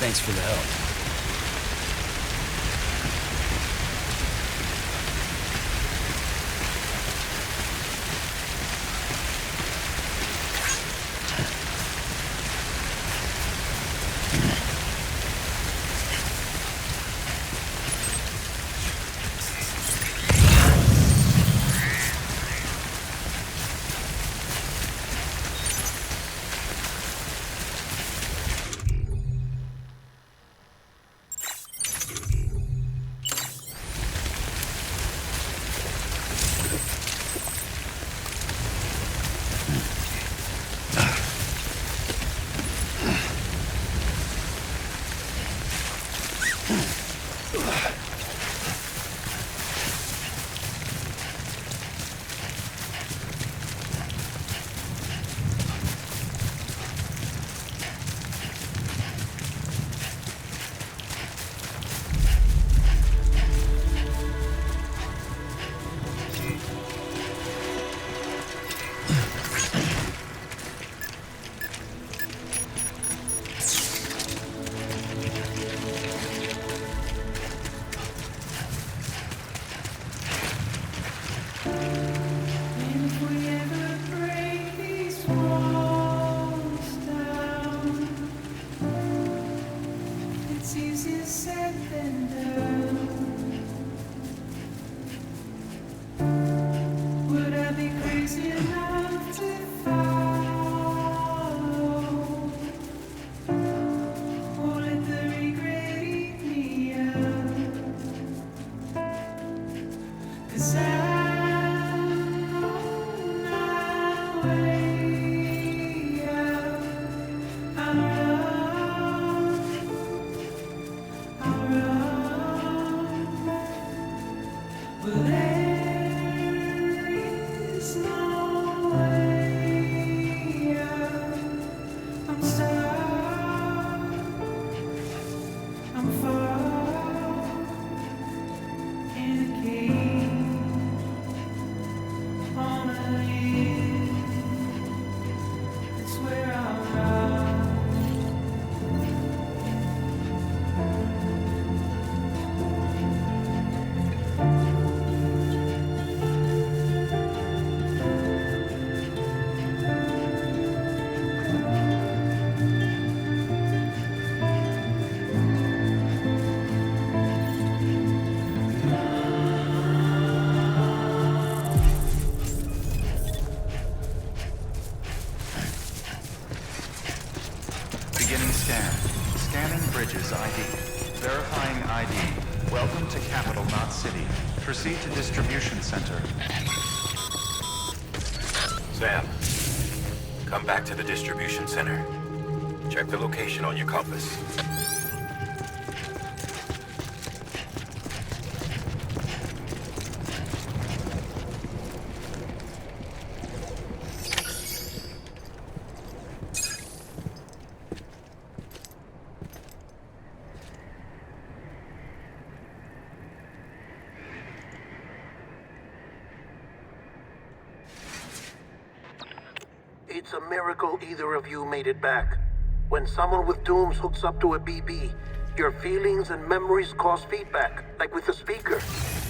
Thanks for the help. Beginning scan. Scanning bridges ID. Verifying ID. Welcome to Capital, not City. Proceed to distribution center. Sam, come back to the distribution center. Check the location on your compass. It's a miracle either of you made it back. When someone with dooms hooks up to a BB, your feelings and memories cause feedback, like with a speaker.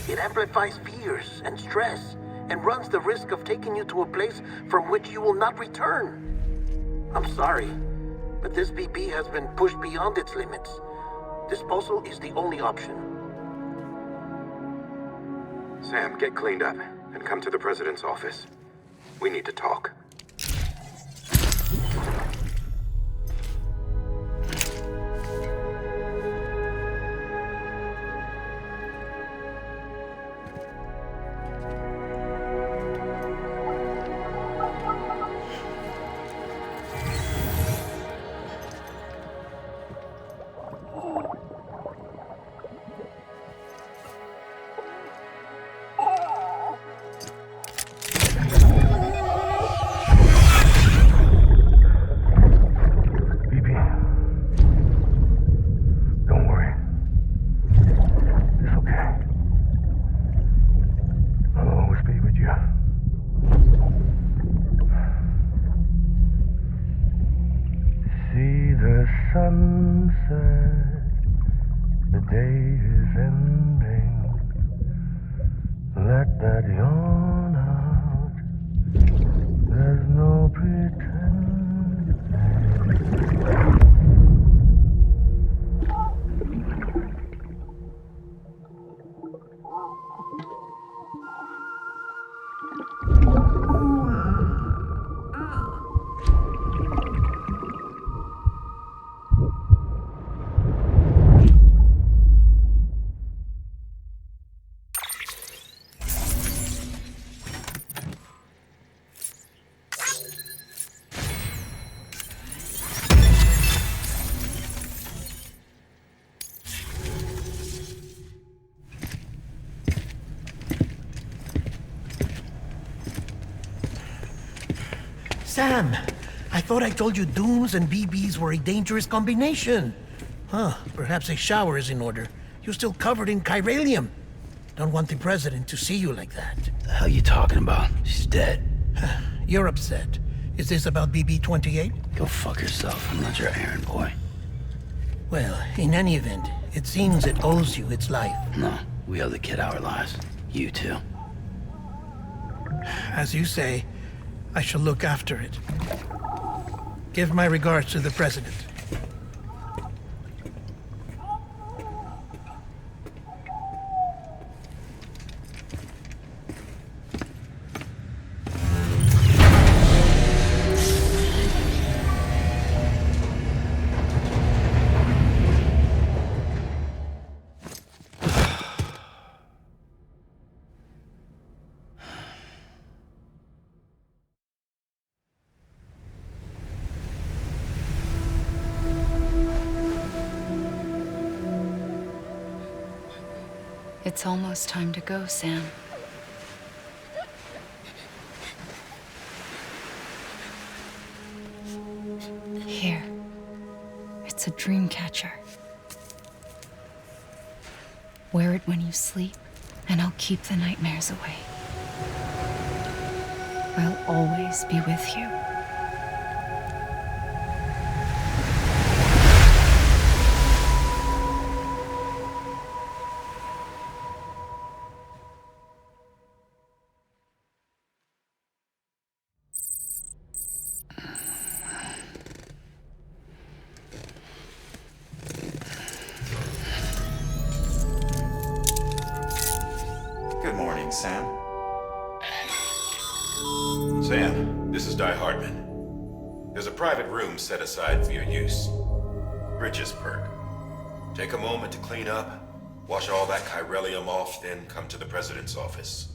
It amplifies fears and stress, and runs the risk of taking you to a place from which you will not return. I'm sorry, but this BB has been pushed beyond its limits. Disposal is the only option. Sam, get cleaned up and come to the president's office. We need to talk. sunset, the day is ending. Let that yawn out. There's no pretending. Sam, I thought I told you dooms and BBs were a dangerous combination. Huh, perhaps a shower is in order. You're still covered in chiralium. Don't want the president to see you like that. The hell you talking about? She's dead. You're upset. Is this about BB-28? Go fuck yourself. I'm not your errand boy. Well, in any event, it seems it owes you its life. No, we owe the kid our lives. You too. As you say, I shall look after it. Give my regards to the president. It's almost time to go, Sam. Here. It's a dream catcher. Wear it when you sleep, and I'll keep the nightmares away. I'll always be with you. Good morning, Sam. Sam, this is Di Hartman. There's a private room set aside for your use. Bridges perk. Take a moment to clean up, wash all that chiralium off, then come to the president's office.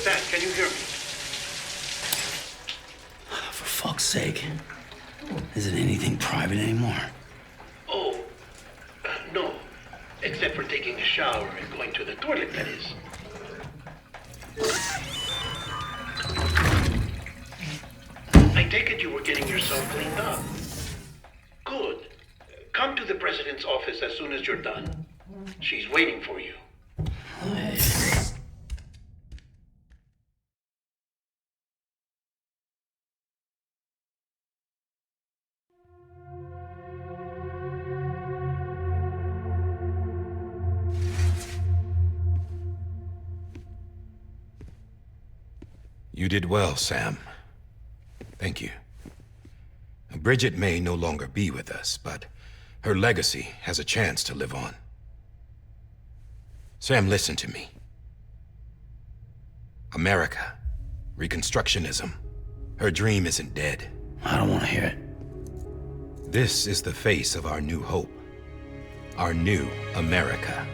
Sam, can you hear me? For fuck's sake. Is it anything private anymore? Oh, no. Except for taking a shower and going to the toilet, that is. I take it you were getting yourself cleaned up. Good. Come to the president's office as soon as you're done. She's waiting for you. You did well, Sam. Thank you. Bridget may no longer be with us, but her legacy has a chance to live on. Sam, listen to me. America, Reconstructionism, her dream isn't dead. I don't want to hear it. This is the face of our new hope. Our new America.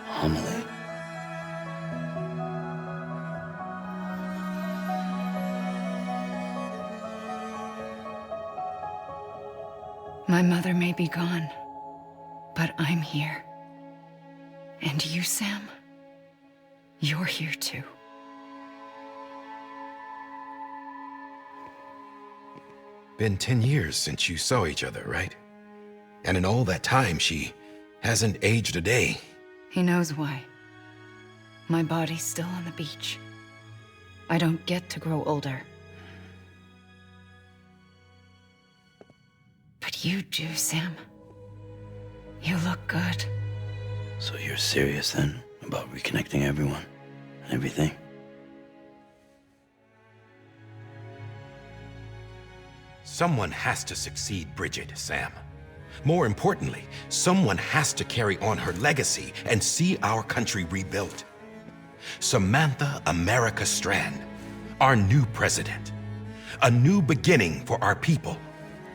Homily. My mother may be gone, But I'm here. And you, Sam, you're here too. Been 10 years since you saw each other, right? And in all that time, she hasn't aged a day. He knows why. My body's still on the beach. I don't get to grow older. But you do, Sam. You look good. So you're serious then about reconnecting everyone and everything? Someone has to succeed Bridget, Sam. More importantly, someone has to carry on her legacy and see our country rebuilt. Samantha America Strand, our new president. A new beginning for our people,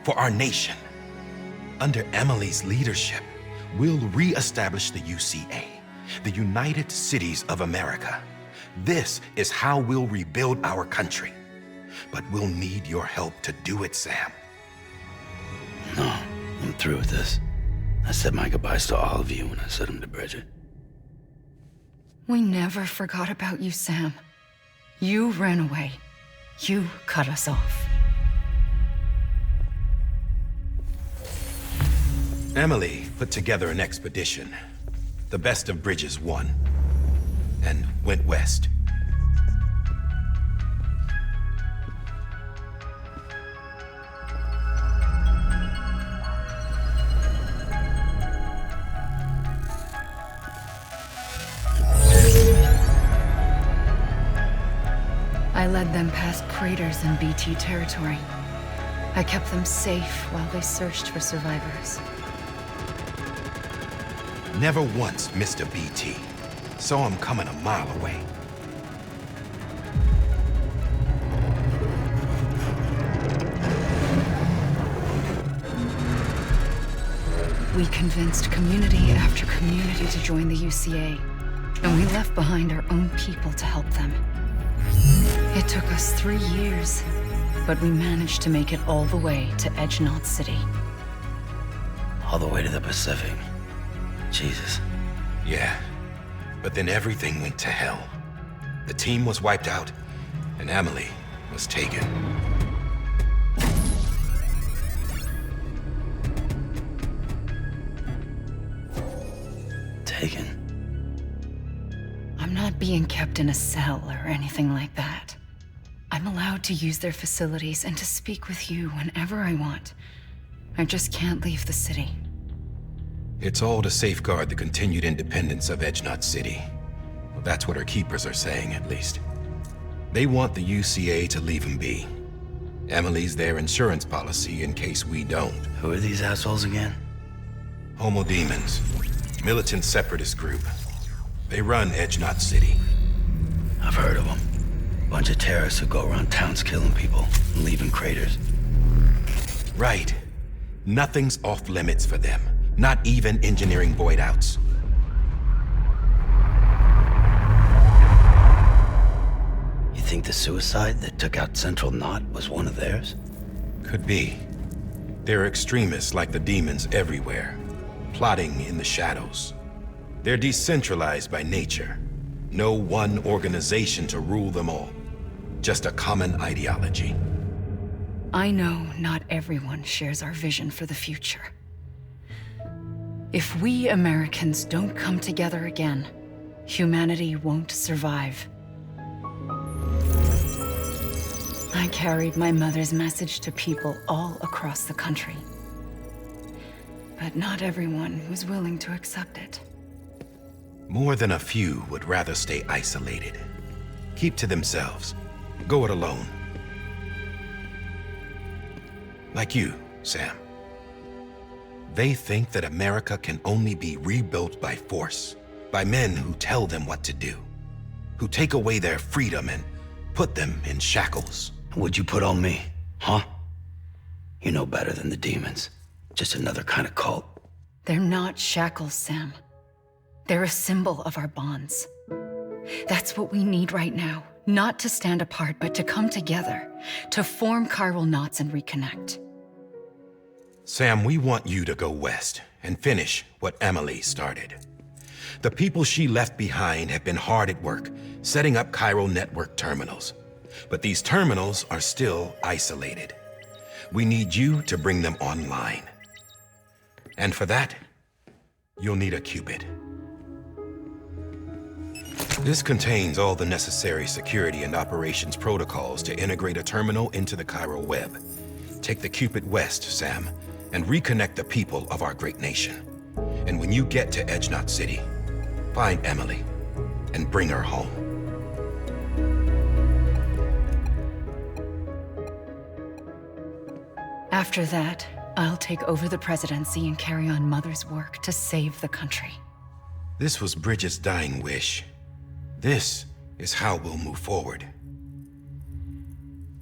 for our nation. Under Emily's leadership, we'll re-establish the UCA, the United Cities of America. This is how we'll rebuild our country. But we'll need your help to do it, Sam. No, I'm through with this. I said my goodbyes to all of you when I said them to Bridget. We never forgot about you, Sam. You ran away. You cut us off. Emily put together an expedition. The best of Bridges won. And went west. I led them past craters in BT territory. I kept them safe while they searched for survivors. Never once missed a BT. Saw him coming a mile away. We convinced community after community to join the UCA, and we left behind our own people to help them. It took us 3 years, but we managed to make it all the way to Edgenot City. All the way to the Pacific. Jesus. Yeah, but then everything went to hell. The team was wiped out, and Emily was taken. Taken? I'm not being kept in a cell or anything like that. I'm allowed to use their facilities and to speak with you whenever I want. I just can't leave the city. It's all to safeguard the continued independence of Edgenot City. Well, that's what our keepers are saying, at least. They want the UCA to leave him be. Emily's their insurance policy in case we don't. Who are these assholes again? Homo Demons. Militant separatist group. They run Edgenot City. I've heard of them. Bunch of terrorists who go around towns killing people and leaving craters. Right. Nothing's off limits for them. Not even engineering void outs. You think the suicide that took out Central Knot was one of theirs? Could be. There are extremists like the demons everywhere, plotting in the shadows. They're decentralized by nature. No one organization to rule them all. Just a common ideology. I know not everyone shares our vision for the future. If we Americans don't come together again, humanity won't survive. I carried my mother's message to people all across the country. But not everyone was willing to accept it. More than a few would rather stay isolated. Keep to themselves. Go it alone. Like you, Sam. They think that America can only be rebuilt by force, by men who tell them what to do, who take away their freedom and put them in shackles. What'd you put on me, huh? You know better than the demons. Just another kind of cult. They're not shackles, Sam. They're a symbol of our bonds. That's what we need right now. Not to stand apart, but to come together, to form chiral knots and reconnect. Sam, we want you to go west and finish what Emily started. The people she left behind have been hard at work, setting up chiral network terminals. But these terminals are still isolated. We need you to bring them online. And for that, you'll need a Cupid. This contains all the necessary security and operations protocols to integrate a terminal into the chiral web. Take the Cupid west, Sam, and reconnect the people of our great nation. And when you get to Edge-Knot City, find Emily and bring her home. After that, I'll take over the presidency and carry on Mother's work to save the country. This was Bridget's dying wish. This is how we'll move forward.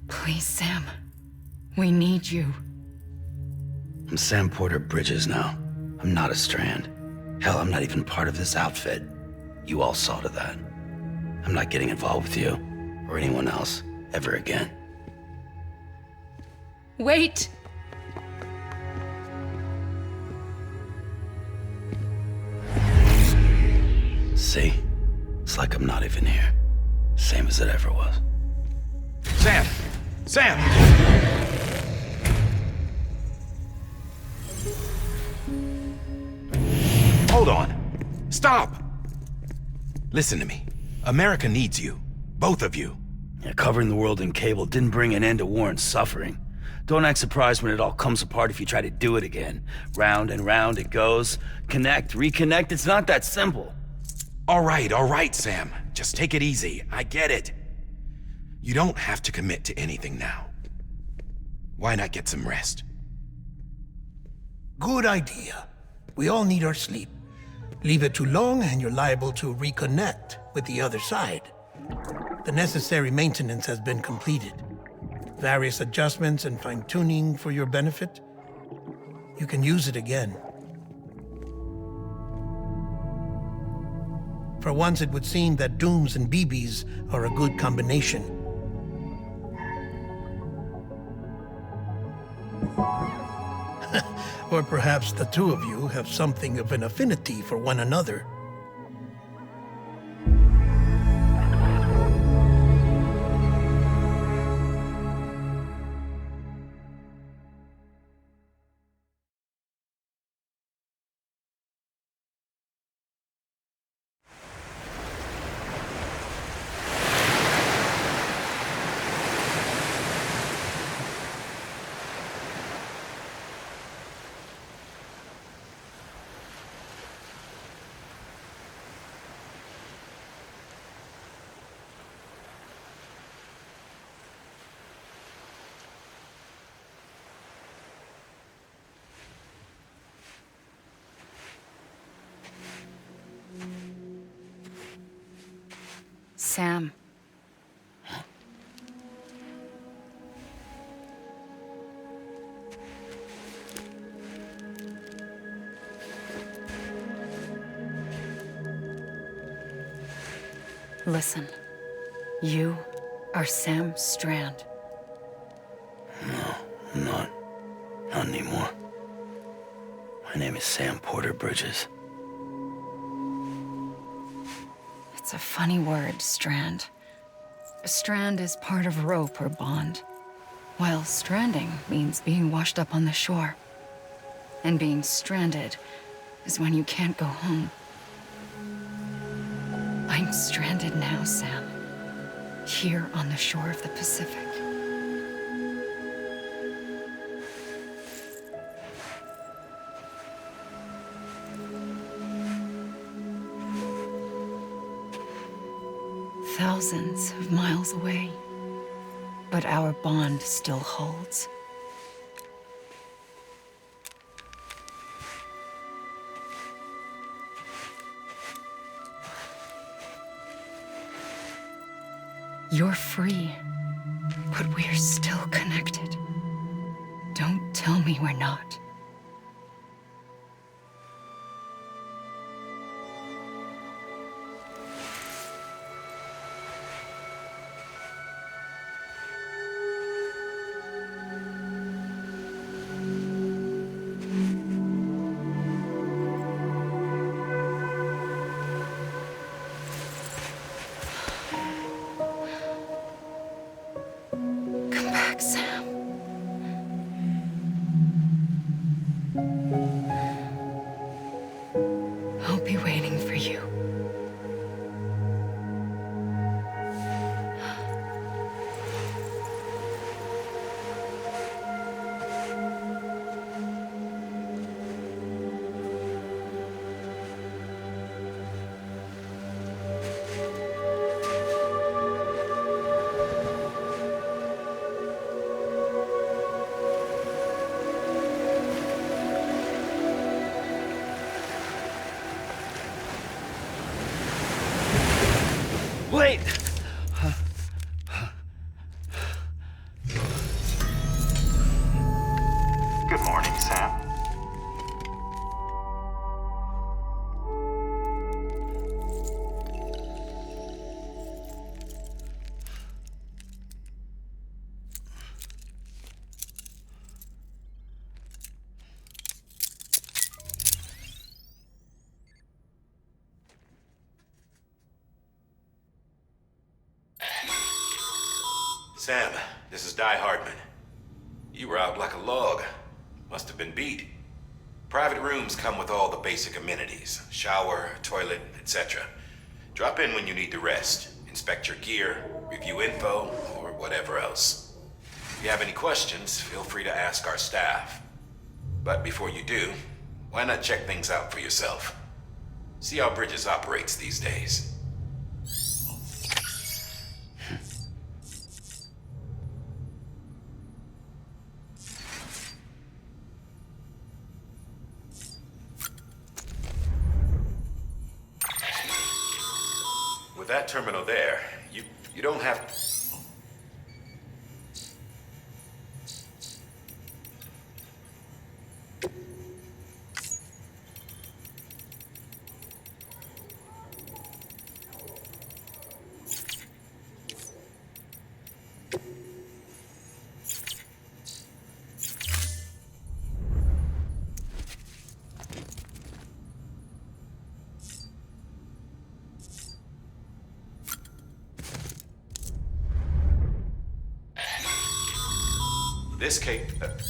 Please, Sam. We need you. I'm Sam Porter Bridges now. I'm not a Strand. Hell, I'm not even part of this outfit. You all saw to that. I'm not getting involved with you, or anyone else, ever again. Wait! See? It's like I'm not even here. Same as it ever was. Sam! Sam! Hold on. Stop! Listen to me. America needs you. Both of you. Yeah, covering the world in cable didn't bring an end to war and suffering. Don't act surprised when it all comes apart if you try to do it again. Round and round it goes. Connect, reconnect, it's not that simple. All right, Sam. Just take it easy. I get it. You don't have to commit to anything now. Why not get some rest? Good idea. We all need our sleep. Leave it too long and you're liable to reconnect with the other side. The necessary maintenance has been completed. Various adjustments and fine-tuning for your benefit. You can use it again. For once, it would seem that Dooms and BBs are a good combination. Or perhaps the two of you have something of an affinity for one another. Sam. Listen. You are Sam Strand. No, I'm not. Not anymore. My name is Sam Porter Bridges. It's a funny word, Strand. A strand is part of rope or bond, while stranding means being washed up on the shore. And being stranded is when you can't go home. I'm stranded now, Sam. Here on the shore of the Pacific. Thousands of miles away, but our bond still holds. You're free, but we're still connected. Don't tell me we're not. Wait! Good morning, Sam. Sam, this is Die Hardman. You were out like a log. Must have been beat. Private rooms come with all the basic amenities. Shower, toilet, etc. Drop in when you need to rest. Inspect your gear, review info, or whatever else. If you have any questions, feel free to ask our staff. But before you do, why not check things out for yourself? See how Bridges operates these days. With that terminal there, you don't have... This case... But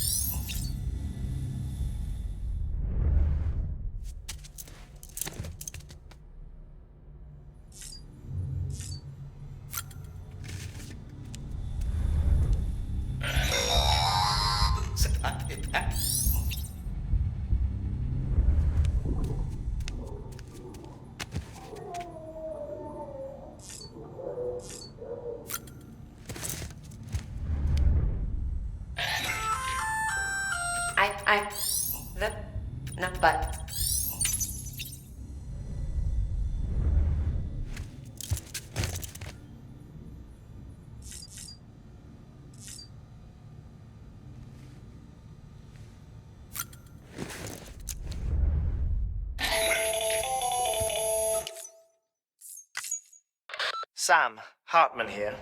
Sam, Hartman here,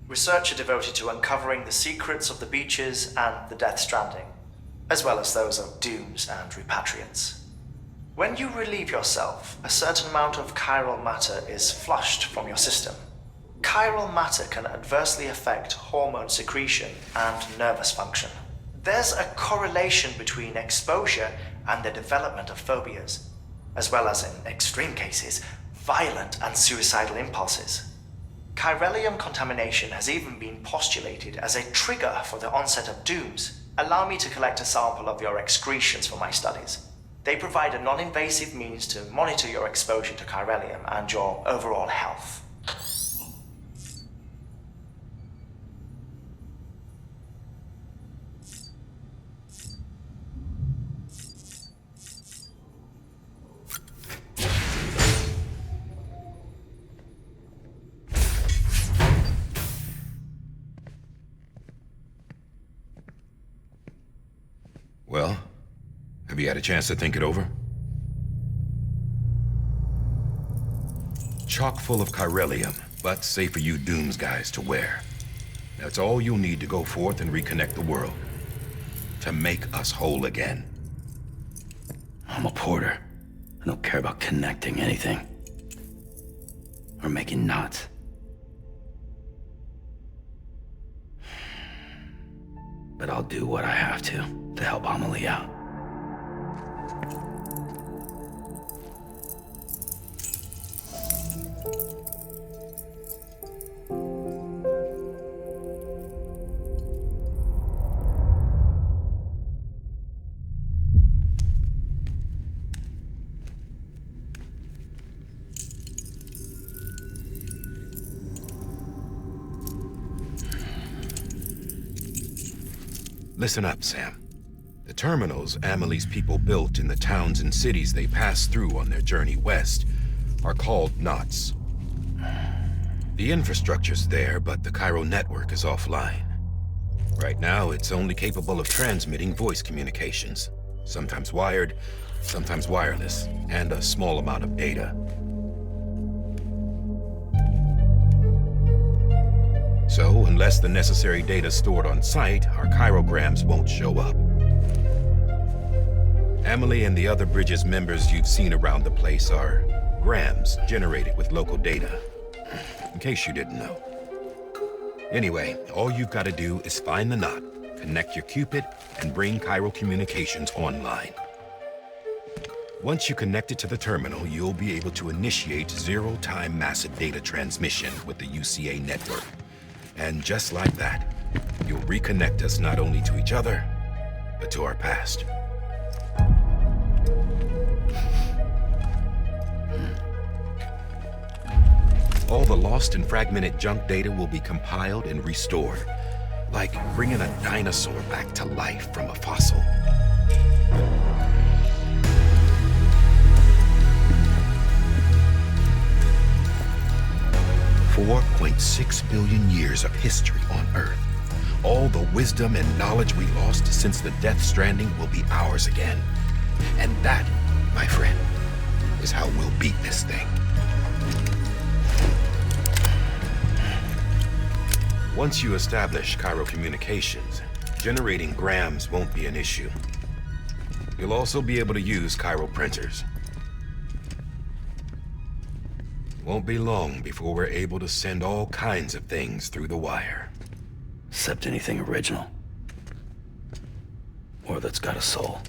researcher devoted to uncovering the secrets of the beaches and the Death Stranding, as well as those of dooms and repatriants. When you relieve yourself, a certain amount of chiral matter is flushed from your system. Chiral matter can adversely affect hormone secretion and nervous function. There's a correlation between exposure and the development of phobias, as well as, in extreme cases, violent and suicidal impulses. Chiralium contamination has even been postulated as a trigger for the onset of dooms. Allow me to collect a sample of your excretions for my studies. They provide a non-invasive means to monitor your exposure to chiralium and your overall health. Well, have you had a chance to think it over? Chock full of chiralium, but safe for you Dooms guys to wear. That's all you'll need to go forth and reconnect the world. To make us whole again. I'm a porter. I don't care about connecting anything. Or making knots. But I'll do what I have to help Amelie out. Listen up, Sam. The terminals Amelie's people built in the towns and cities they passed through on their journey west are called knots. The infrastructure's there, but the Cairo network is offline. Right now, it's only capable of transmitting voice communications. Sometimes wired, sometimes wireless, and a small amount of data. So, unless the necessary data's stored on site, our chirograms won't show up. Emily and the other Bridges members you've seen around the place are grams generated with local data. In case you didn't know. Anyway, all you've got to do is find the knot, connect your Cupid, and bring Cairo Communications online. Once you connect it to the terminal, you'll be able to initiate zero-time massive data transmission with the UCA network. And just like that, you'll reconnect us not only to each other, but to our past. All the lost and fragmented junk data will be compiled and restored, like bringing a dinosaur back to life from a fossil. $4.6 billion years of history on Earth. All the wisdom and knowledge we lost since the Death Stranding will be ours again. And that, my friend, is how we'll beat this thing. Once you establish Cairo Communications, generating grams won't be an issue. You'll also be able to use Cairo printers. Won't be long before we're able to send all kinds of things through the wire. Except anything original. Or that's got a soul.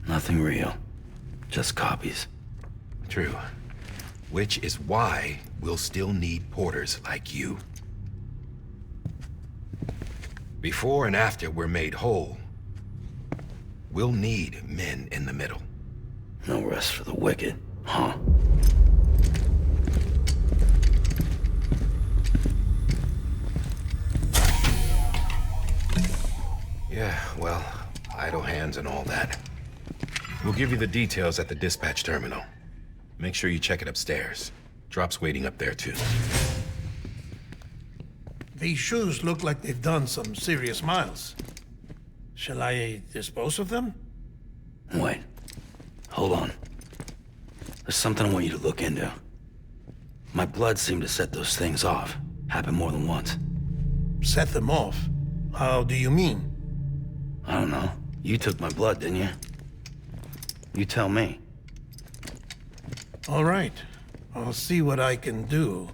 Nothing real. Just copies. True. Which is why we'll still need porters like you. Before and after we're made whole, we'll need men in the middle. No rest for the wicked, huh? Yeah, well, idle hands and all that. We'll give you the details at the dispatch terminal. Make sure you check it upstairs. Drop's waiting up there, too. These shoes look like they've done some serious miles. Shall I dispose of them? Wait. Hold on. There's something I want you to look into. My blood seemed to set those things off. Happened more than once. Set them off? How do you mean? I don't know. You took my blood, didn't you? You tell me. All right. I'll see what I can do.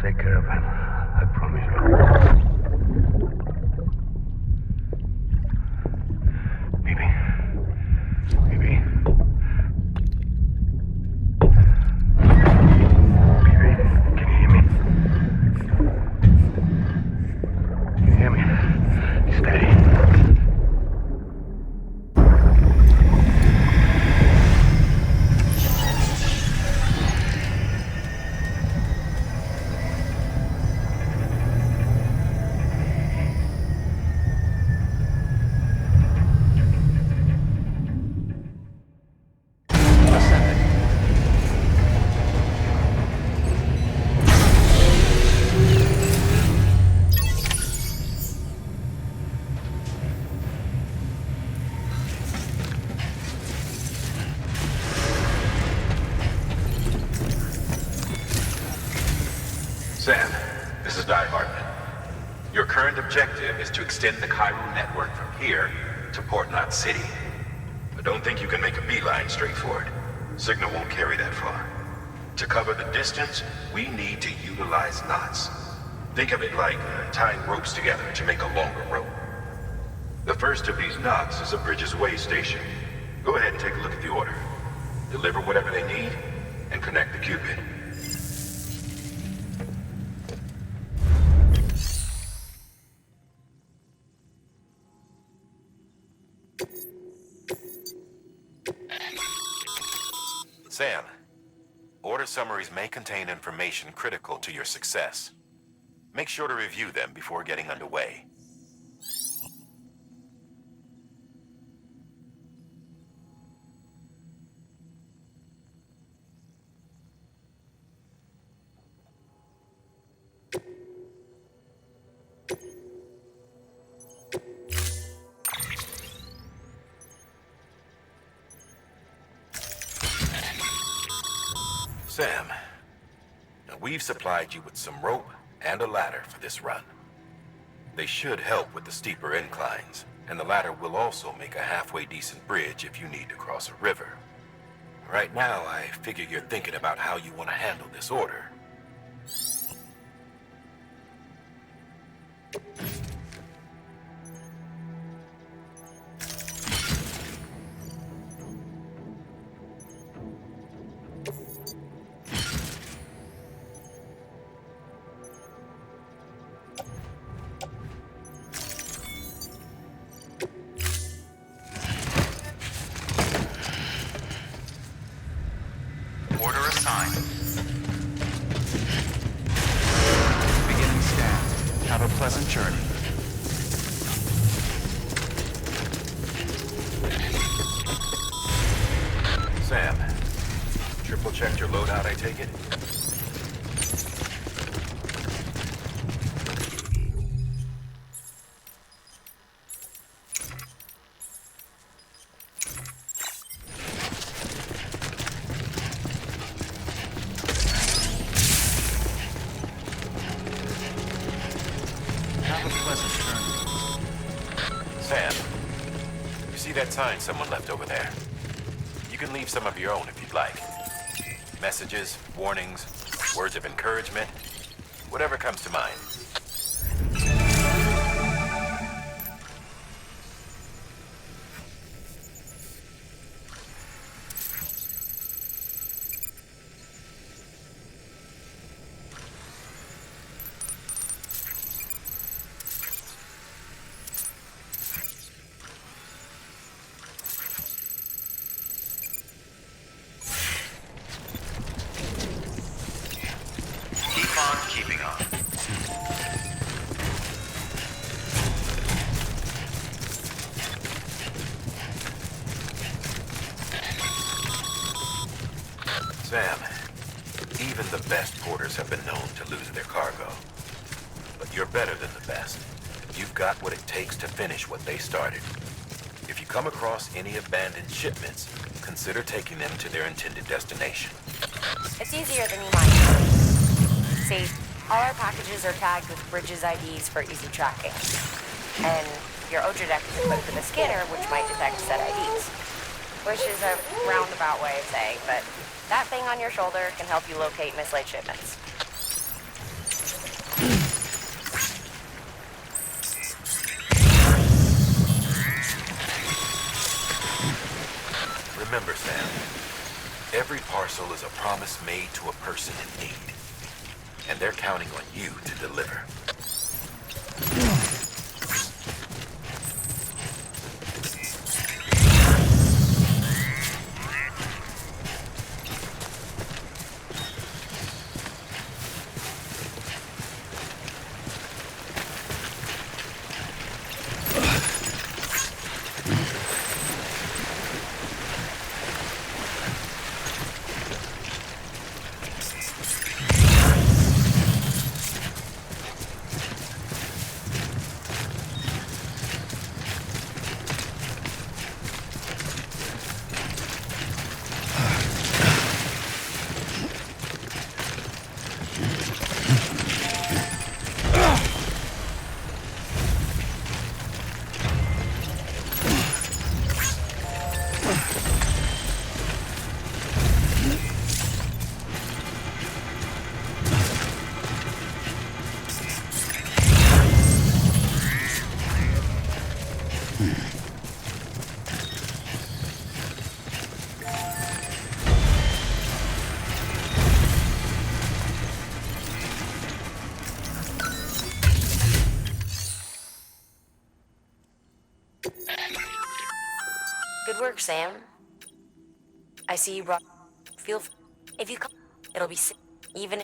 Take care of him. I promise you. Baby. Baby. Baby, can you hear me? Can you hear me? Steady. Sam, this is Die Hartman. Your current objective is to extend the Cairo network from here to Port Knot City. I don't think you can make a beeline straight for it. Signal won't carry that far. To cover the distance, we need to utilize knots. Think of it like tying ropes together to make a longer rope. The first of these knots is a Bridges way station. Go ahead and take a look at the order. Deliver whatever they need, and connect the Cupid. Sam, order summaries may contain information critical to your success. Make sure to review them before getting underway. Sam, now we've supplied you with some rope and a ladder for this run. They should help with the steeper inclines, and the ladder will also make a halfway decent bridge if you need to cross a river. Right now, I figure you're thinking about how you want to handle this order. Order assigned. Beginning scan. Have a pleasant journey. Sam, triple checked your loadout, I take it? Have a pleasant journey. Sam, you see that sign someone left over there? You can leave some of your own if you'd like. Messages, warnings, words of encouragement, whatever comes to mind. Keep on keeping on. Sam, even the best porters have been known to lose their cargo. But you're better than the best. You've got what it takes to finish what they started. If you come across any abandoned shipments, consider taking them to their intended destination. It's easier than you might. See, all our packages are tagged with Bridges IDs for easy tracking. And your Oja deck is equipped with a scanner which might detect said IDs. Which is a roundabout way of saying, but that thing on your shoulder can help you locate mislaid shipments. Remember, Sam, every parcel is a promise made to a person in need. And they're counting on you to deliver. Sam? I see you brought... Feel... If you come... It'll be safe. Even...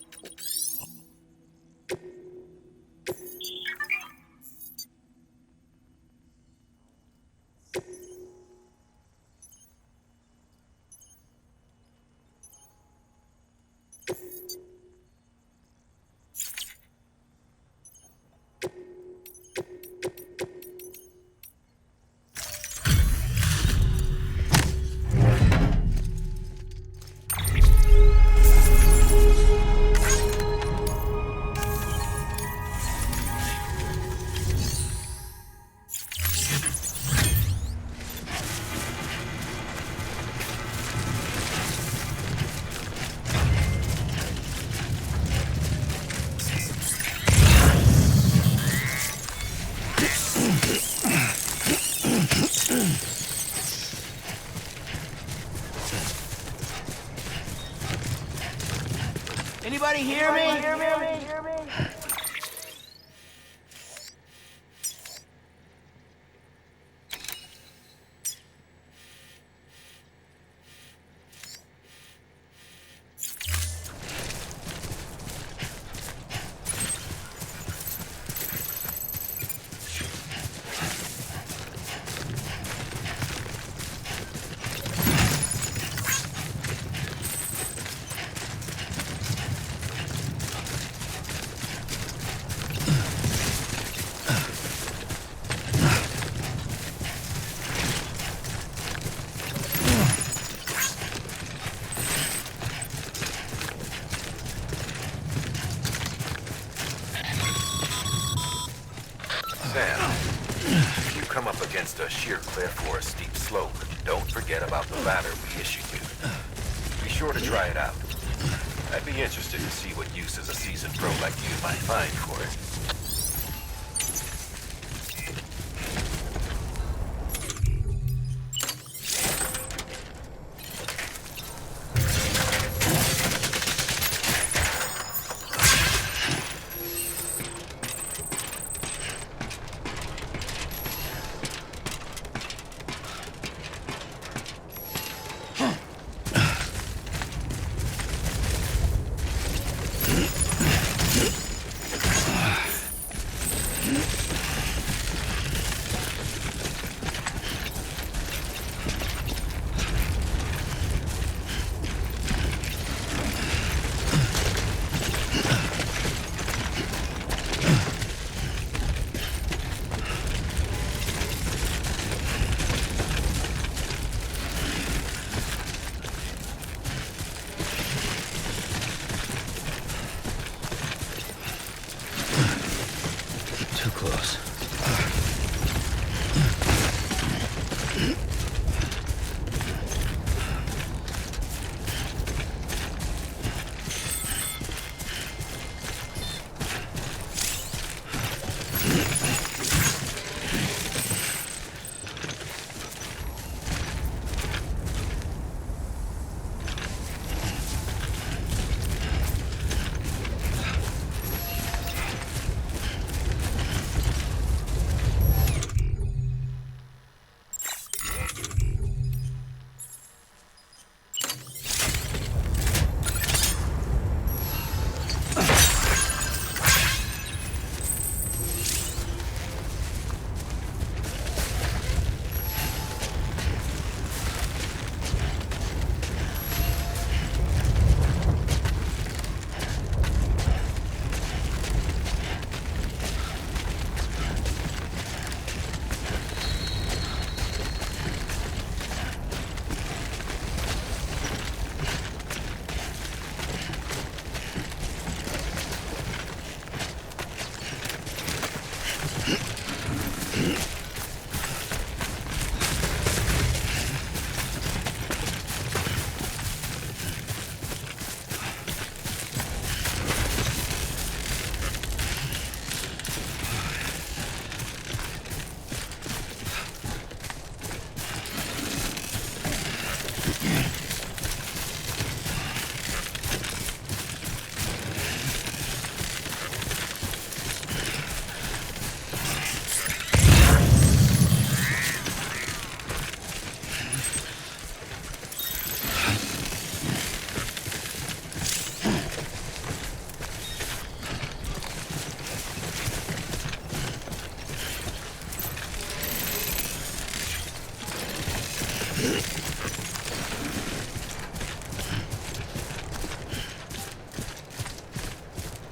Anybody hear me? Sam, if you come up against a sheer cliff or a steep slope, don't forget about the ladder we issued you. Be sure to try it out. I'd be interested to see what uses a seasoned pro like you might find for it.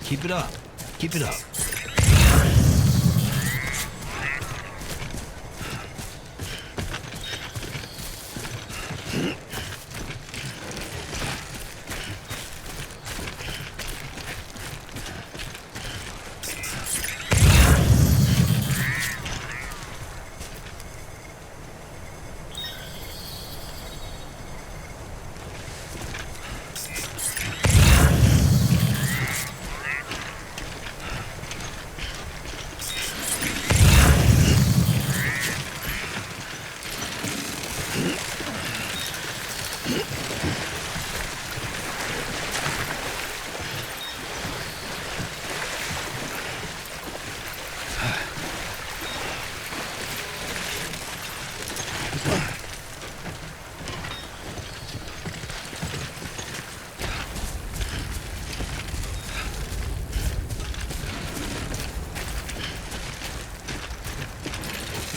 Keep it up. Keep it up.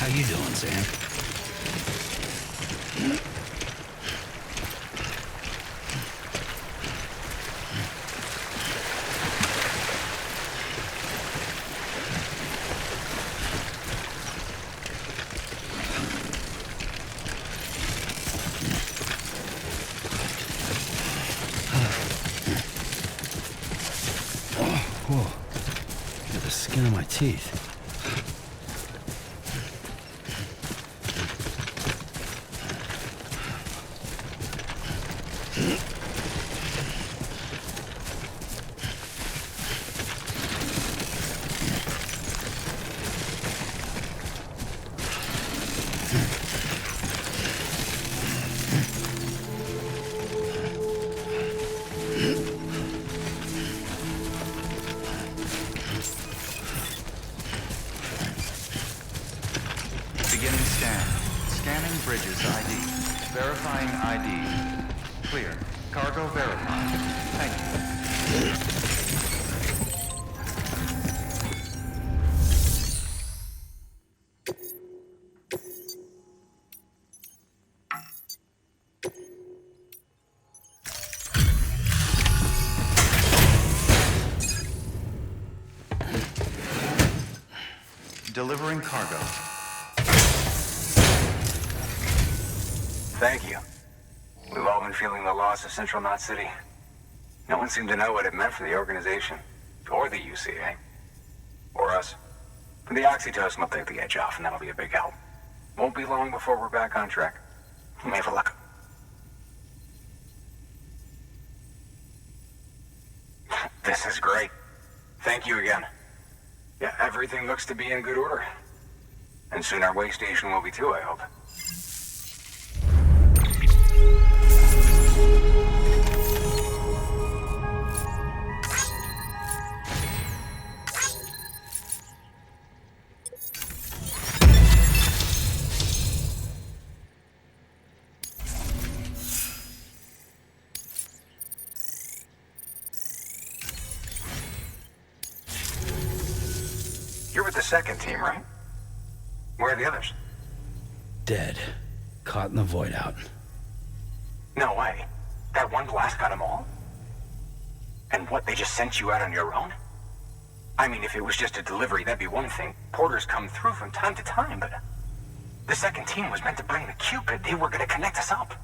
How you doing, Sam? Whoa. Look at the skin of my teeth. Beginning scan. Scanning Bridges ID. Verifying ID. Clear. Cargo verified. Thank you. Delivering cargo. Thank you. We've all been feeling the loss of Central Knot City. No one seemed to know what it meant for the organization, or the UCA, or us. But the oxytocin will take the edge off, and that'll be a big help. Won't be long before we're back on track. You may have a look. This is great. Thank you again. Yeah, everything looks to be in good order. And soon our way station will be too, I hope. You're with the second team, right? Where are the others? Dead. Caught in the void out. No way. That one blast got them all? And what, they just sent you out on your own? I mean, if it was just a delivery, that'd be one thing. Porters come through from time to time, but... The second team was meant to bring the Cupid. They were gonna connect us up.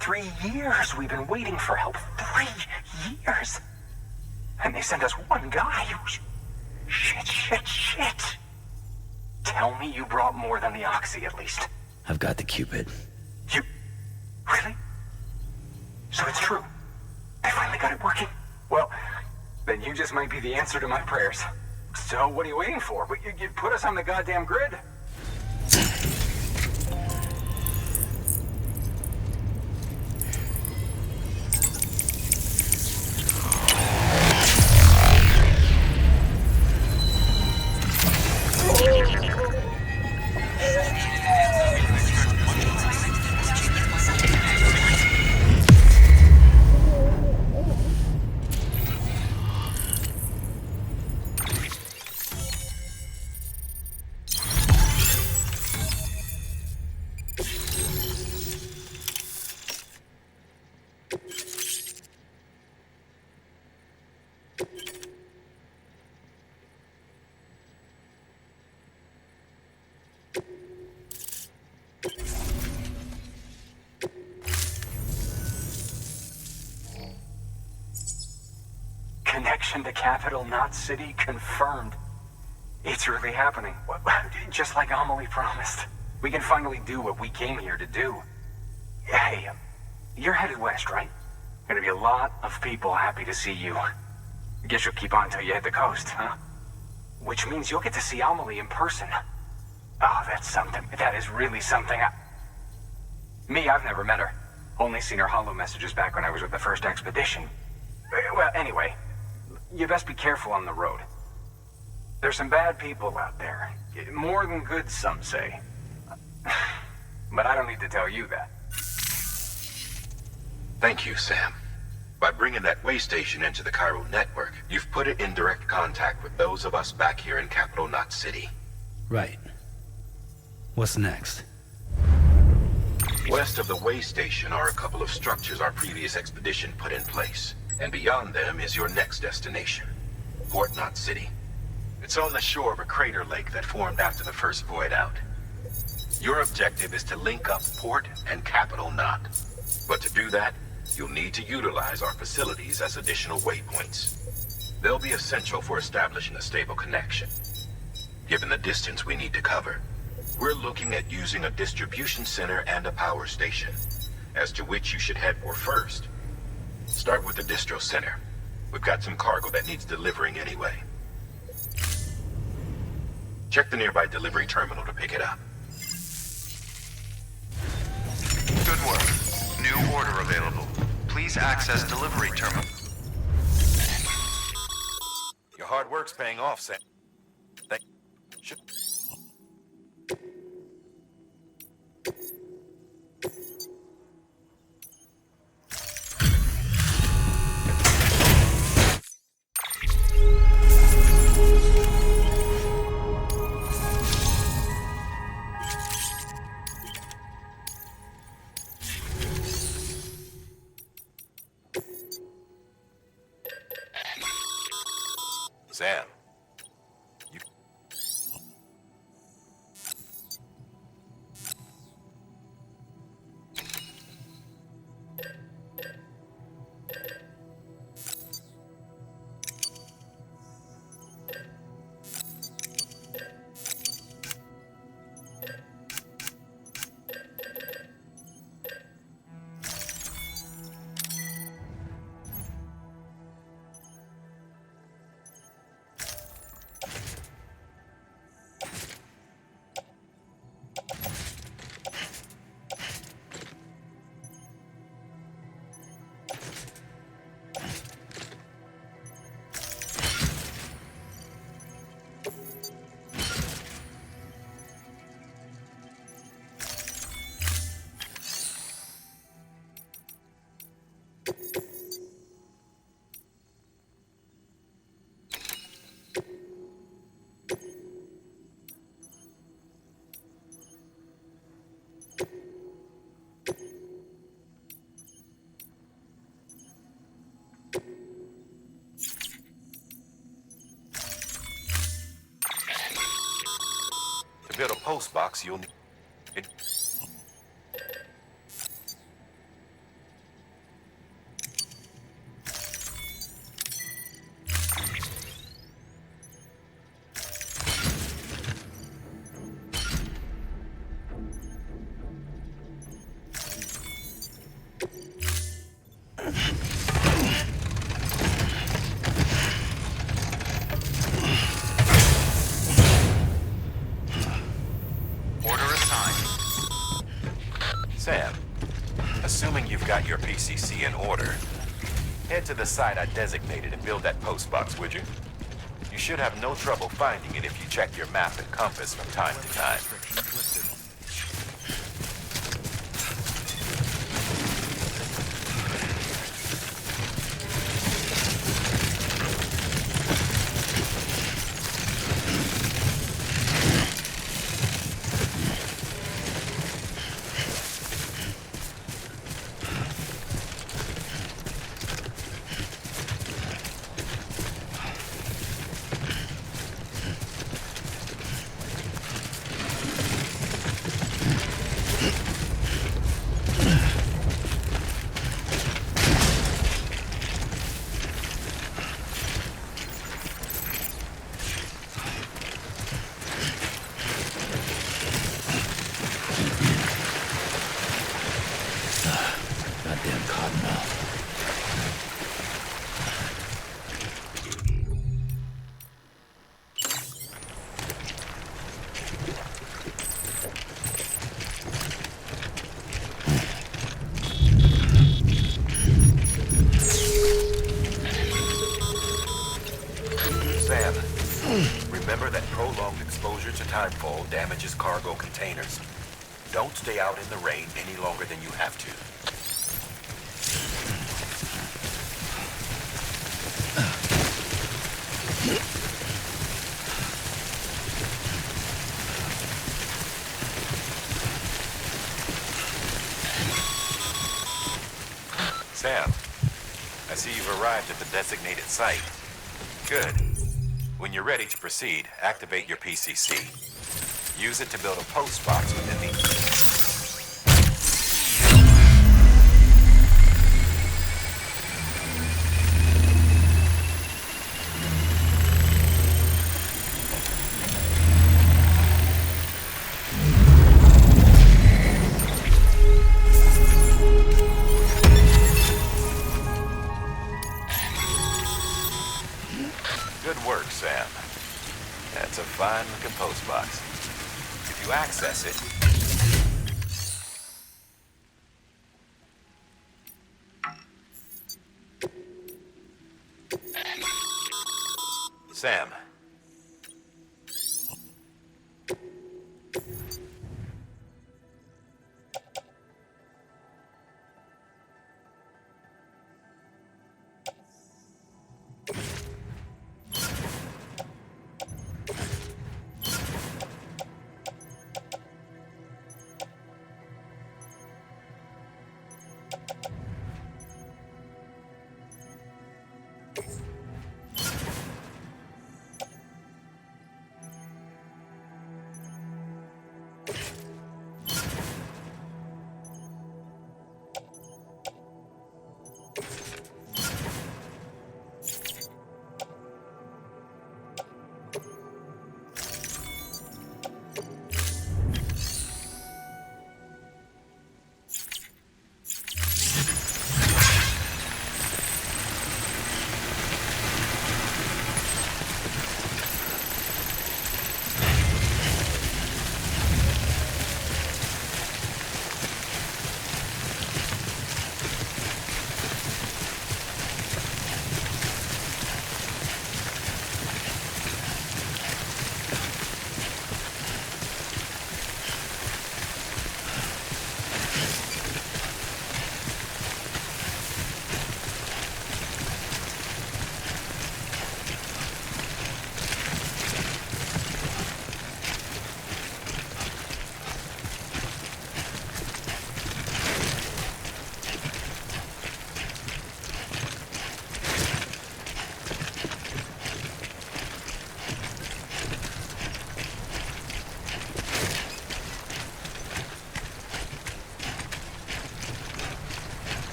3 years we've been waiting for help. 3 years! And they sent us one guy who's... Shit. Tell me you brought more than the Oxy, at least. I've got the Cupid. You... Really? So it's true. I finally got it working. Well, then you just might be the answer to my prayers. So what are you waiting for? You put us on the goddamn grid. connection to Capital Knot City confirmed. It's really happening. Just like Amelie promised. We can finally do what we came here to do. Hey, you're headed west, right? Gonna be a lot of people happy to see you. Guess you'll keep on till you hit the coast, huh? Which means you'll get to see Amelie in person. Oh, that's something. That is really something. Me, I've never met her. Only seen her holo messages back when I was with the first expedition. Well, anyway, you best be careful on the road. There's some bad people out there. More than good, some say. But I don't need to tell you that. Thank you, Sam. By bringing that way station into the Cairo network, you've put it in direct contact with those of us back here in Capital Knot City. Right. What's next? West of the way station are a couple of structures our previous expedition put in place. And beyond them is your next destination, Port Knot City. It's on the shore of a crater lake that formed after the first void out. Your objective is to link up Port and Capital Knot. But to do that, you'll need to utilize our facilities as additional waypoints. They'll be essential for establishing a stable connection. Given the distance we need to cover, we're looking at using a distribution center and a power station, as to which you should head for first. Start with the distro center. We've got some cargo that needs delivering anyway. Check the nearby delivery terminal to pick it up. Good work. New order available. Please access delivery terminal. Your hard work's paying off, Sam. Sam. To build a post box, you'll need... Sam, assuming you've got your PCC in order, head to the site I designated and build that post box, would you? You should have no trouble finding it if you check your map and compass from time to time. goddamn cottonmouth. Sam, remember that prolonged exposure to timefall damages cargo containers. Don't stay out in the rain any longer than you have to. Sam, I see you've arrived at the designated site. Good. When you're ready to proceed, activate your PCC. Use it to build a post box within the... Good work, Sam. That's a fine-looking post box. If you access it... Sam.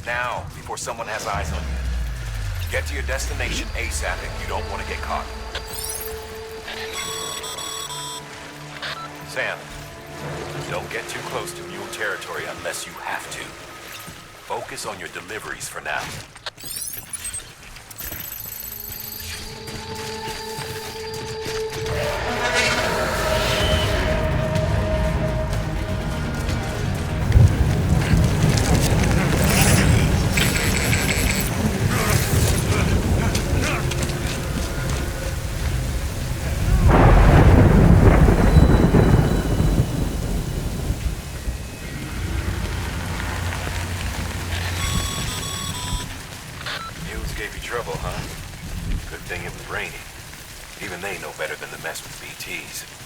Now, before someone has eyes on you. Get to your destination ASAP if you don't want to get caught. Sam, don't get too close to mule territory unless you have to. Focus on your deliveries for now. Gave you trouble, huh? Good thing it was raining. Even they know better than to mess with BTs.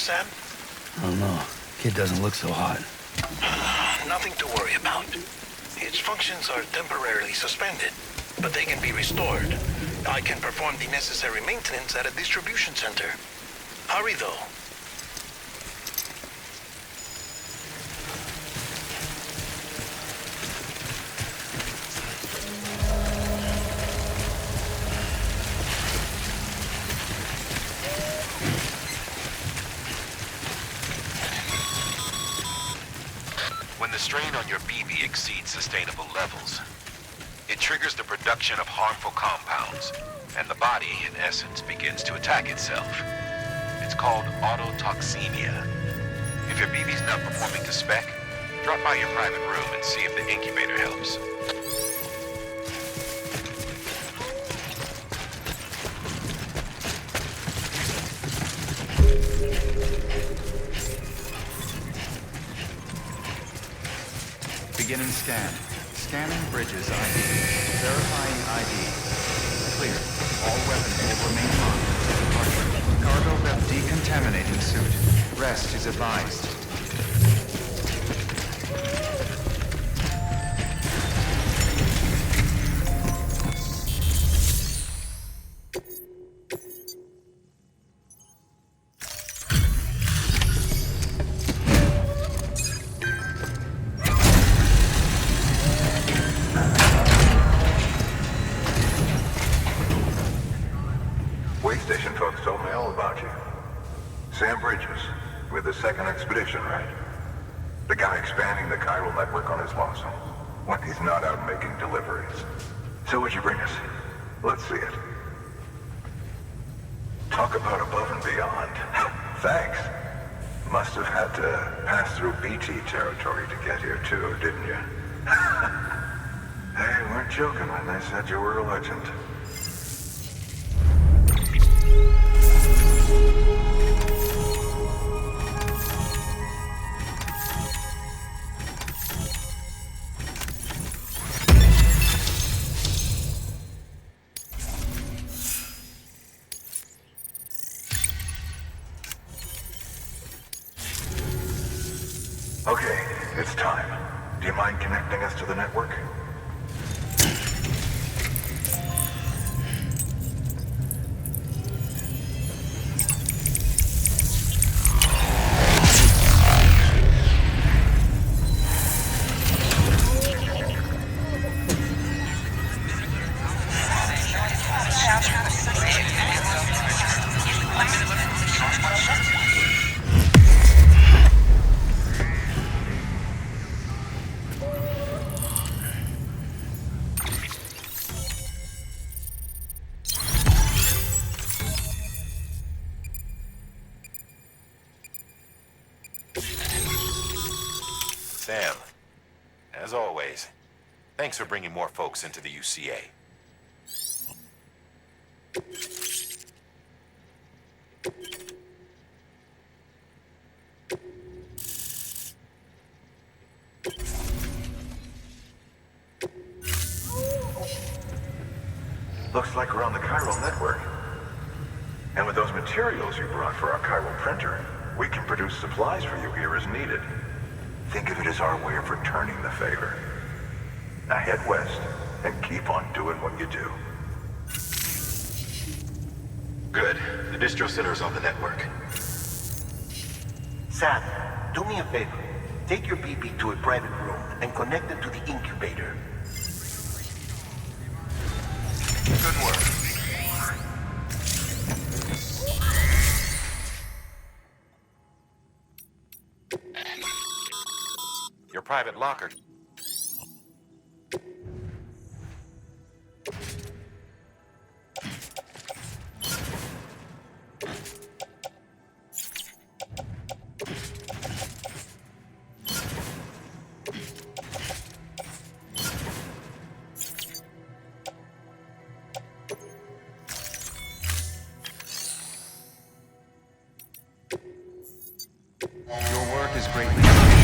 Sam? I don't know. Kid doesn't look so hot. Nothing to worry about. Its functions are temporarily suspended, but they can be restored. I can perform the necessary maintenance at a distribution center. Hurry, though. When the strain on your BB exceeds sustainable levels, it triggers the production of harmful compounds, and the body, in essence, begins to attack itself. It's called autotoxemia. If your BB's not performing to spec, drop by your private room and see if the incubator helps. Beginning scan. Scanning Bridges ID. Verifying ID. Clear. All weapons will remain locked. Cargo belt decontaminating suit. Rest is advised. Way station folks told me all about you. Sam Bridges, with the second expedition, right? The guy expanding the chiral network on his lonesome, when he's not out making deliveries. So what'd you bring us? Let's see it. Talk about above and beyond. Thanks. Must have had to pass through BT territory to get here too, didn't you? They weren't joking when they said you were a legend. Okay, it's time. Do you mind connecting us to the network? Sam, as always, thanks for bringing more folks into the UCA. Looks like we're on the chiral network. And with those materials you brought for our chiral printer, we can produce supplies for you here as needed. Think of it as our way of returning the favor. Now head west and keep on doing what you do. Good. The distro center is on the network. Sam, do me a favor. Take your BB to a private room and connect it to the incubator. Good work. Your private locker. Your work is greatly appreciated.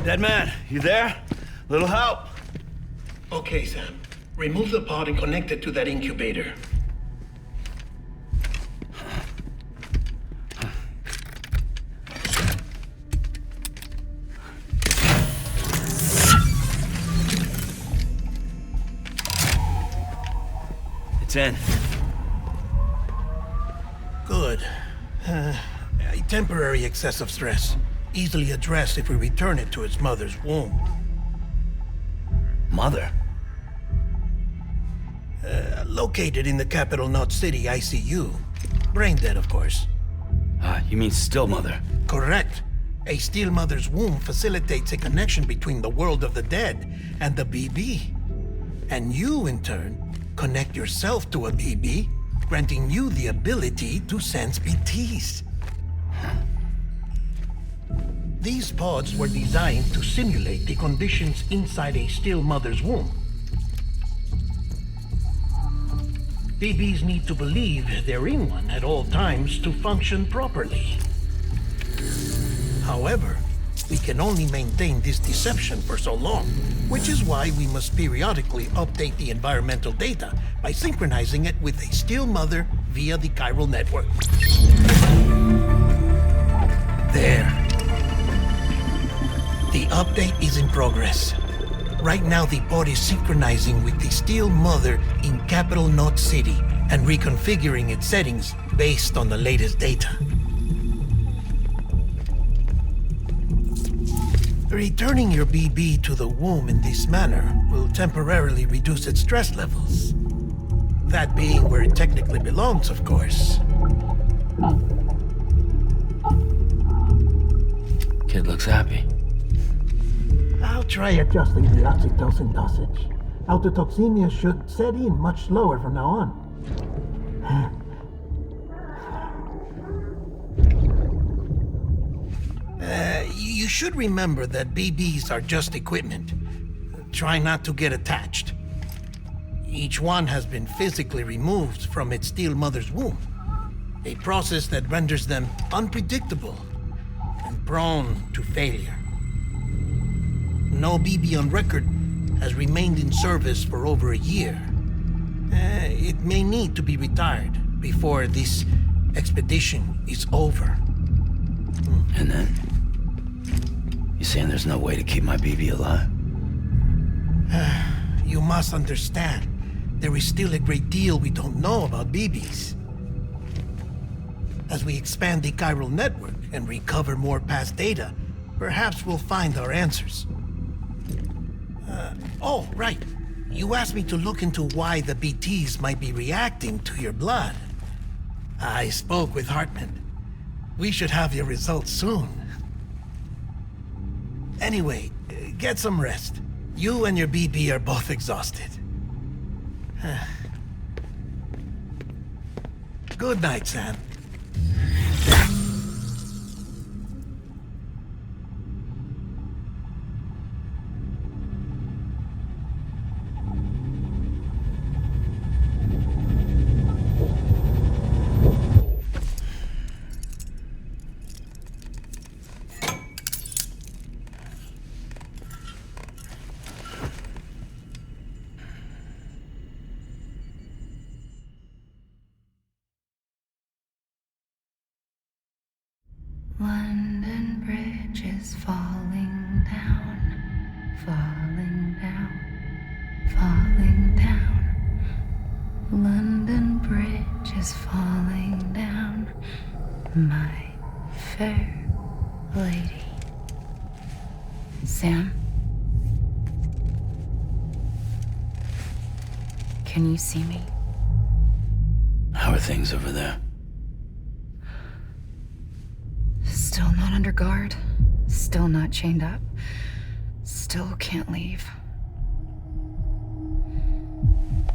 Dead man, you there? Little help? Okay, Sam. Remove the pod and connect it to that incubator. It's in. Good. A temporary excess of stress. Easily addressed if we return it to its mother's womb. Mother? Located in the capital Knot City ICU. Brain dead, of course. You mean still mother? Correct. A steel mother's womb facilitates a connection between the world of the dead and the BB. And you, in turn, connect yourself to a BB, granting you the ability to sense BTs. These pods were designed to simulate the conditions inside a still mother's womb. BBs need to believe they're in one at all times to function properly. However, we can only maintain this deception for so long, which is why we must periodically update the environmental data by synchronizing it with a still mother via the chiral network. There. The update is in progress. Right now, the pod is synchronizing with the steel mother in capital Knot City and reconfiguring its settings based on the latest data. Returning your BB to the womb in this manner will temporarily reduce its stress levels. That being where it technically belongs, of course. Kid looks happy. I'll try adjusting the oxytocin dosage. Autotoxemia should set in much slower from now on. You should remember that BBs are just equipment. Try not to get attached. Each one has been physically removed from its steel mother's womb. A process that renders them unpredictable and prone to failure. No BB on record has remained in service for over a year. It may need to be retired before this expedition is over. And then? You saying there's no way to keep my BB alive? You must understand, there is still a great deal we don't know about BBs. As we expand the chiral network and recover more past data, perhaps we'll find our answers. Oh, right. You asked me to look into why the BTs might be reacting to your blood. I spoke with Hartman. We should have your results soon. Anyway, get some rest. You and your BB are both exhausted. Good night, Sam. London Bridge is falling down, falling down, falling down. London Bridge is falling down, my fair lady. Sam? Can you see me? How are things over there? Still not under guard. Still not chained up. Still can't leave.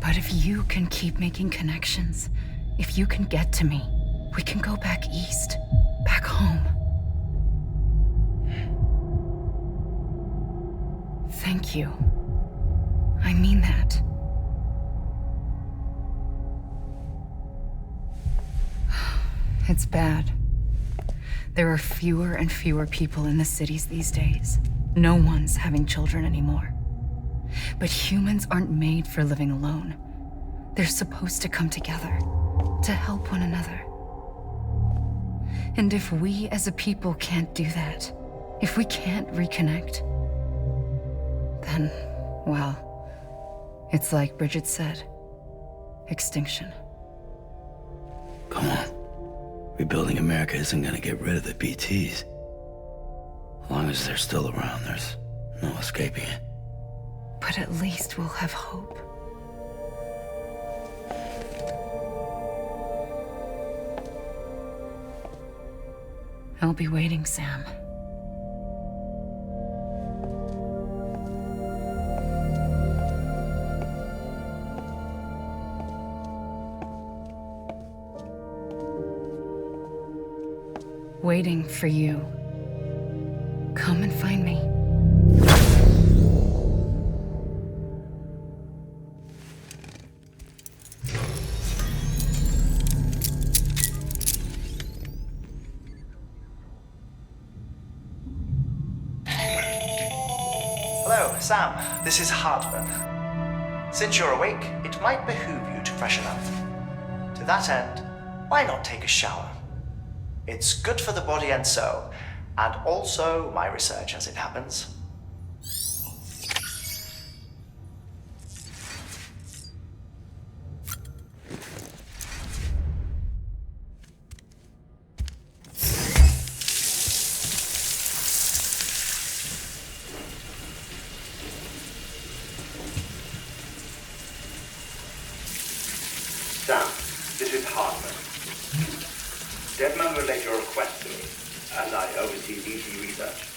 But if you can keep making connections, if you can get to me, we can go back east, back home. Thank you. I mean that. It's bad. There are fewer and fewer people in the cities these days. No one's having children anymore. But humans aren't made for living alone. They're supposed to come together, to help one another. And if we as a people can't do that, if we can't reconnect, then, well, it's like Bridget said, extinction. Come on. Rebuilding America isn't gonna get rid of the BTs. As long as they're still around, there's no escaping it. But at least we'll have hope. I'll be waiting, Sam. Waiting for you. Come and find me. Hello, Sam. This is Hartman. Since you're awake, it might behoove you to freshen up. To that end, why not take a shower? It's good for the body and soul, and also my research as it happens. Sam, this is Hartman. Deadman relayed your request to me, as I oversee BT research.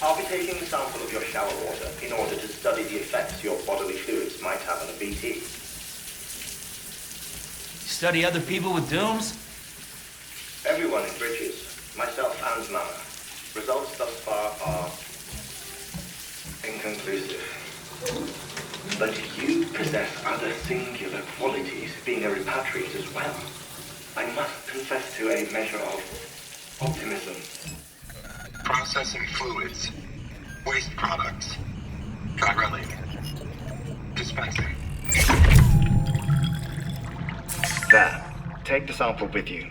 I'll be taking a sample of your shower water in order to study the effects your bodily fluids might have on a BT. Study other people with dooms? Everyone in Bridges, myself and Mama. Results thus far are inconclusive. But you possess other singular qualities, being a repatriate as well. I must confess to a measure of optimism. Processing fluids. Waste products. Chirelli. Dispensing. There. Take the sample with you.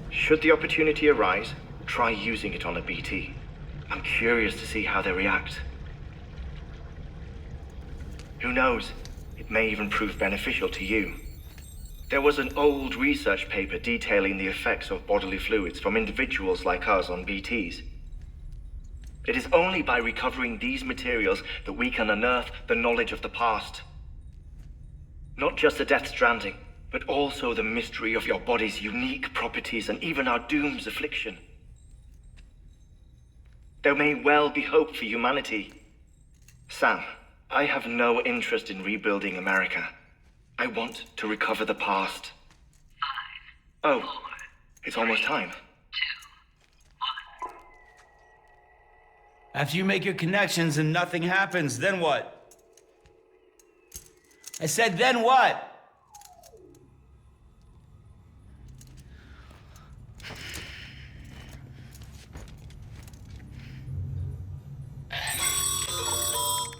Should the opportunity arise, try using it on a BT. I'm curious to see how they react. Who knows? It may even prove beneficial to you. There was an old research paper detailing the effects of bodily fluids from individuals like us on BTs. It is only by recovering these materials that we can unearth the knowledge of the past. Not just the Death Stranding, but also the mystery of your body's unique properties and even our doom's affliction. There may well be hope for humanity. Sam, I have no interest in rebuilding America. I want to recover the past. 5, 4, oh, it's almost time. 2, 1. After you make your connections and nothing happens, then what? I said, then what?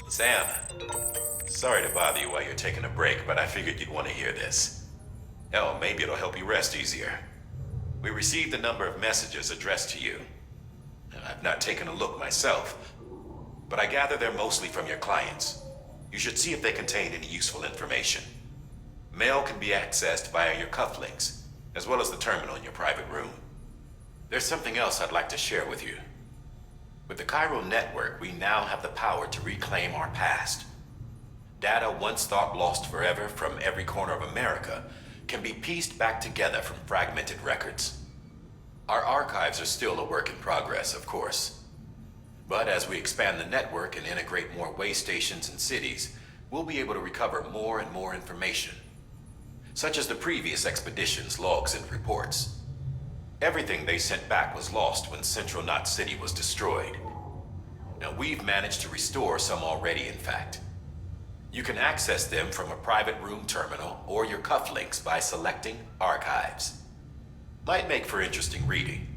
Sam, sorry to bother you while you're taking a break, but I figured you'd want to hear this. Hell, maybe it'll help you rest easier. We received a number of messages addressed to you. I've not taken a look myself, but I gather they're mostly from your clients. You should see if they contain any useful information. Mail can be accessed via your cufflinks, as well as the terminal in your private room. There's something else I'd like to share with you. With the chiral network, we now have the power to reclaim our past. Data once thought lost forever from every corner of America can be pieced back together from fragmented records. Our archives are still a work in progress, of course. But as we expand the network and integrate more way stations and cities, we'll be able to recover more and more information, such as the previous expedition's logs and reports. Everything they sent back was lost when Central Knot City was destroyed. Now we've managed to restore some already, in fact. You can access them from a private room terminal or your cufflinks by selecting Archives. Might make for interesting reading.